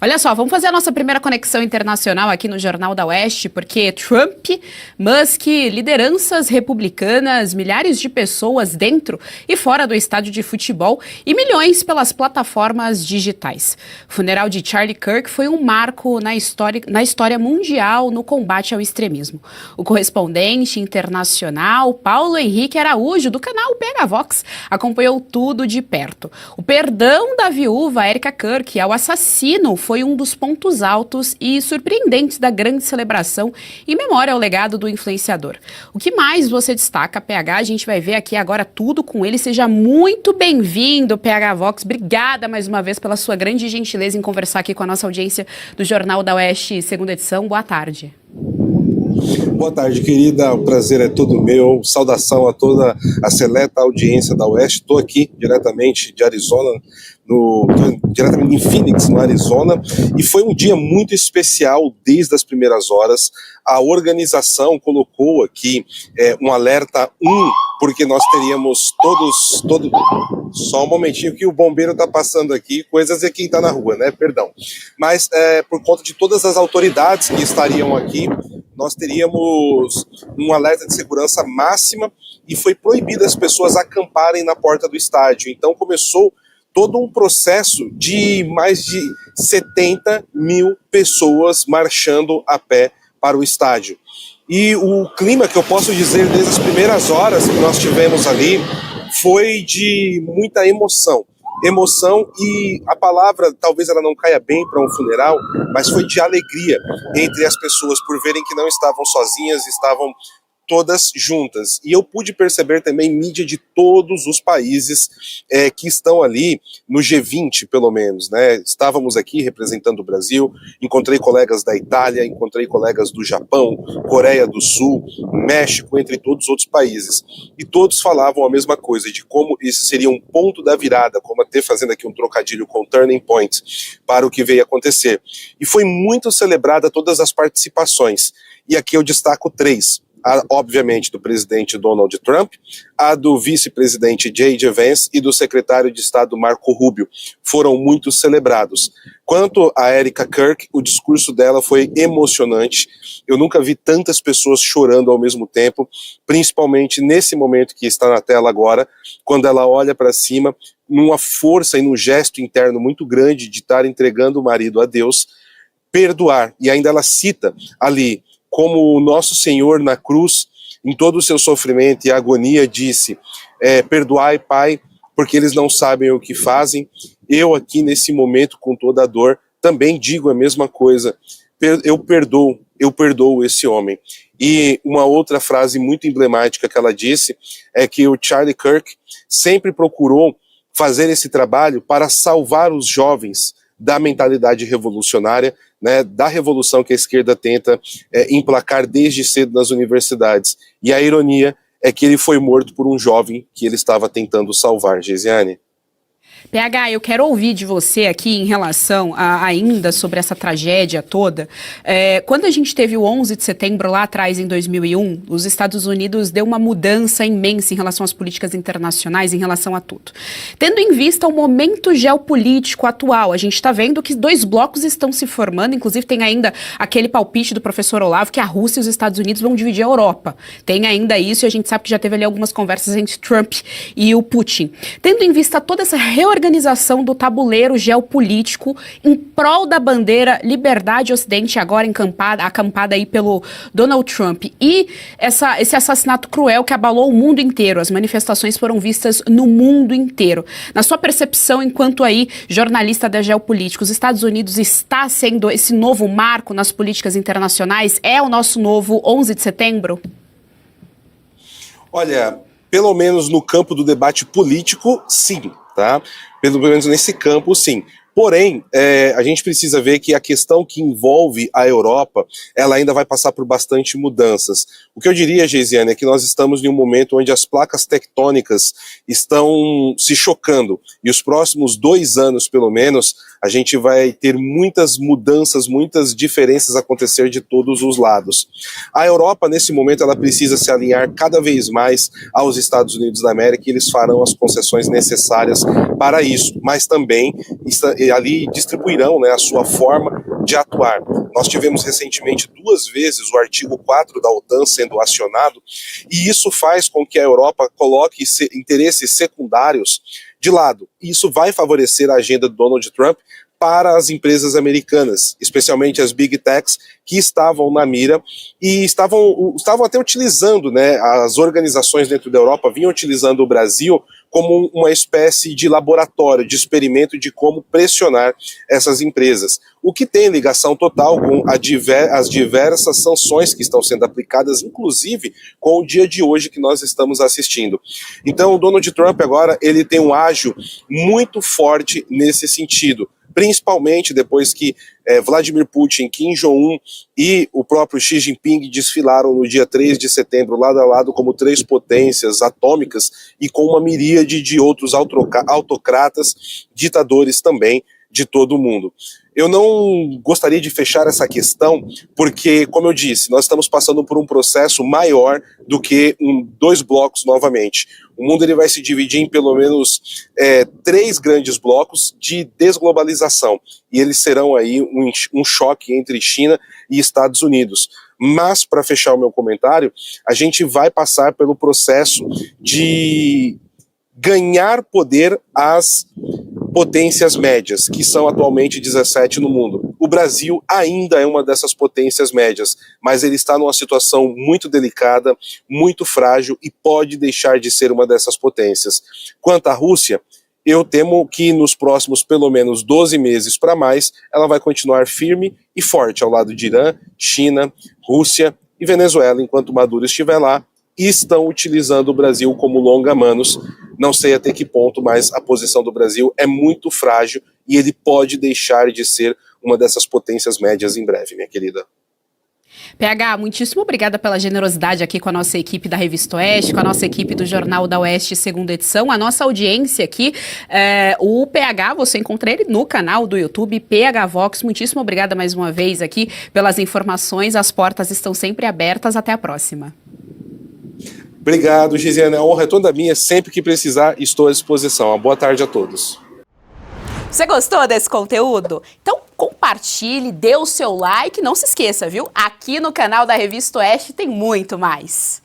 Olha só, vamos fazer a nossa primeira conexão internacional aqui no Jornal da Oeste, porque Trump, Musk, lideranças republicanas, milhares de pessoas dentro e fora do estádio de futebol e milhões pelas plataformas digitais. O funeral de Charlie Kirk foi um marco na história mundial no combate ao extremismo. O correspondente internacional Paulo Henrique Araújo, do canal PH Vox, acompanhou tudo de perto. O perdão da viúva Erika Kirk ao assassino foi um dos pontos altos e surpreendentes da grande celebração em memória ao legado do influenciador. O que mais você destaca, PH? A gente vai ver aqui agora tudo com ele. Seja muito bem-vindo, PH Vox. Obrigada mais uma vez pela sua grande gentileza em conversar aqui com a nossa audiência do Jornal da Oeste, segunda edição. Boa tarde. Boa tarde, querida. O prazer é todo meu. Saudação a toda a seleta audiência da Oeste. Estou aqui diretamente de Arizona, diretamente em Phoenix, no Arizona, e foi um dia muito especial desde as primeiras horas. A organização colocou aqui um alerta 1, porque nós teríamos todos. Só um momentinho que o bombeiro está passando aqui, coisas de quem está na rua, né? Perdão. Mas por conta de todas as autoridades que estariam aqui, nós teríamos um alerta de segurança máxima e foi proibido as pessoas acamparem na porta do estádio. Então começou todo um processo de mais de 70 mil pessoas marchando a pé para o estádio. E o clima que eu posso dizer desde as primeiras horas que nós tivemos ali foi de muita emoção. Emoção, e a palavra talvez ela não caia bem para um funeral, mas foi de alegria entre as pessoas por verem que não estavam sozinhas, estavam todas juntas. E eu pude perceber também mídia de todos os países que estão ali no G20, pelo menos, né? Estávamos aqui representando o Brasil, encontrei colegas da Itália, encontrei colegas do Japão, Coreia do Sul, México, entre todos os outros países. E todos falavam a mesma coisa, de como esse seria um ponto da virada, como até fazendo aqui um trocadilho com turning point, para o que veio acontecer. E foi muito celebrada todas as participações. E aqui eu destaco 3. A, obviamente, do presidente Donald Trump, a do vice-presidente J.D. Vance e do secretário de Estado Marco Rubio. Foram muito celebrados. Quanto a Erika Kirk, o discurso dela foi emocionante. Eu nunca vi tantas pessoas chorando ao mesmo tempo, principalmente nesse momento que está na tela agora, quando ela olha para cima, numa força e num gesto interno muito grande de estar entregando o marido a Deus, perdoar. E ainda ela cita ali como o nosso Senhor na cruz, em todo o seu sofrimento e agonia, disse, perdoai, Pai, porque eles não sabem o que fazem. Eu aqui nesse momento, com toda a dor, também digo a mesma coisa. Eu perdoo esse homem. E uma outra frase muito emblemática que ela disse é que o Charlie Kirk sempre procurou fazer esse trabalho para salvar os jovens da mentalidade revolucionária, né, da revolução que a esquerda tenta emplacar desde cedo nas universidades. E a ironia é que ele foi morto por um jovem que ele estava tentando salvar, Geisiane. PH, eu quero ouvir de você aqui em relação ainda sobre essa tragédia toda. Quando a gente teve o 11 de setembro lá atrás, em 2001, os Estados Unidos deu uma mudança imensa em relação às políticas internacionais, em relação a tudo. Tendo em vista o momento geopolítico atual, a gente está vendo que 2 blocos estão se formando, inclusive tem ainda aquele palpite do professor Olavo que a Rússia e os Estados Unidos vão dividir a Europa. Tem ainda isso e a gente sabe que já teve ali algumas conversas entre Trump e o Putin. Tendo em vista toda essa reorganização do tabuleiro geopolítico em prol da bandeira Liberdade Ocidente, agora acampada aí pelo Donald Trump, e esse assassinato cruel que abalou o mundo inteiro, as manifestações foram vistas no mundo inteiro. Na sua percepção, enquanto aí jornalista da geopolítica, os Estados Unidos está sendo esse novo marco nas políticas internacionais? É o nosso novo 11 de setembro? Olha, pelo menos no campo do debate político, sim, tá? Pelo menos nesse campo, sim. Porém, a gente precisa ver que a questão que envolve a Europa, ela ainda vai passar por bastante mudanças. O que eu diria, Geisiane, é que nós estamos em um momento onde as placas tectônicas estão se chocando. E os próximos 2 anos, pelo menos, a gente vai ter muitas mudanças, muitas diferenças acontecer de todos os lados. A Europa, nesse momento, ela precisa se alinhar cada vez mais aos Estados Unidos da América e eles farão as concessões necessárias para isso, mas também ali distribuirão, né, a sua forma de atuar. Nós tivemos recentemente 2 vezes o artigo 4 da OTAN sendo acionado, e isso faz com que a Europa coloque interesses secundários de lado. Isso vai favorecer a agenda do Donald Trump para as empresas americanas, especialmente as Big Techs, que estavam na mira e estavam até utilizando, né, as organizações dentro da Europa vinham utilizando o Brasil como uma espécie de laboratório, de experimento de como pressionar essas empresas. O que tem ligação total com as diversas sanções que estão sendo aplicadas, inclusive com o dia de hoje que nós estamos assistindo. Então, o Donald Trump agora ele tem um ágio muito forte nesse sentido, principalmente depois que Vladimir Putin, Kim Jong-un e o próprio Xi Jinping desfilaram no dia 3 de setembro, lado a lado, como 3 potências atômicas e com uma miríade de outros autocratas, ditadores também de todo o mundo. Eu não gostaria de fechar essa questão porque, como eu disse, nós estamos passando por um processo maior do que 2 blocos novamente. O mundo ele vai se dividir em pelo menos 3 grandes blocos de desglobalização e eles serão aí um choque entre China e Estados Unidos. Mas, para fechar o meu comentário, a gente vai passar pelo processo de ganhar poder às potências médias, que são atualmente 17 no mundo. O Brasil ainda é uma dessas potências médias, mas ele está numa situação muito delicada, muito frágil e pode deixar de ser uma dessas potências. Quanto à Rússia, eu temo que nos próximos pelo menos 12 meses para mais, ela vai continuar firme e forte ao lado de Irã, China, Rússia e Venezuela, enquanto Maduro estiver lá, e estão utilizando o Brasil como longa-manos. Não sei até que ponto, mas a posição do Brasil é muito frágil e ele pode deixar de ser uma dessas potências médias em breve, minha querida. PH, muitíssimo obrigada pela generosidade aqui com a nossa equipe da Revista Oeste, com a nossa equipe do Jornal da Oeste, segunda edição, a nossa audiência aqui, o PH, você encontra ele no canal do YouTube, PH Vox, muitíssimo obrigada mais uma vez aqui pelas informações, as portas estão sempre abertas, até a próxima. Obrigado, Gisiane, a honra é toda minha, sempre que precisar estou à disposição. Uma boa tarde a todos. Você gostou desse conteúdo? Então compartilhe, dê o seu like, não se esqueça, viu? Aqui no canal da Revista Oeste tem muito mais.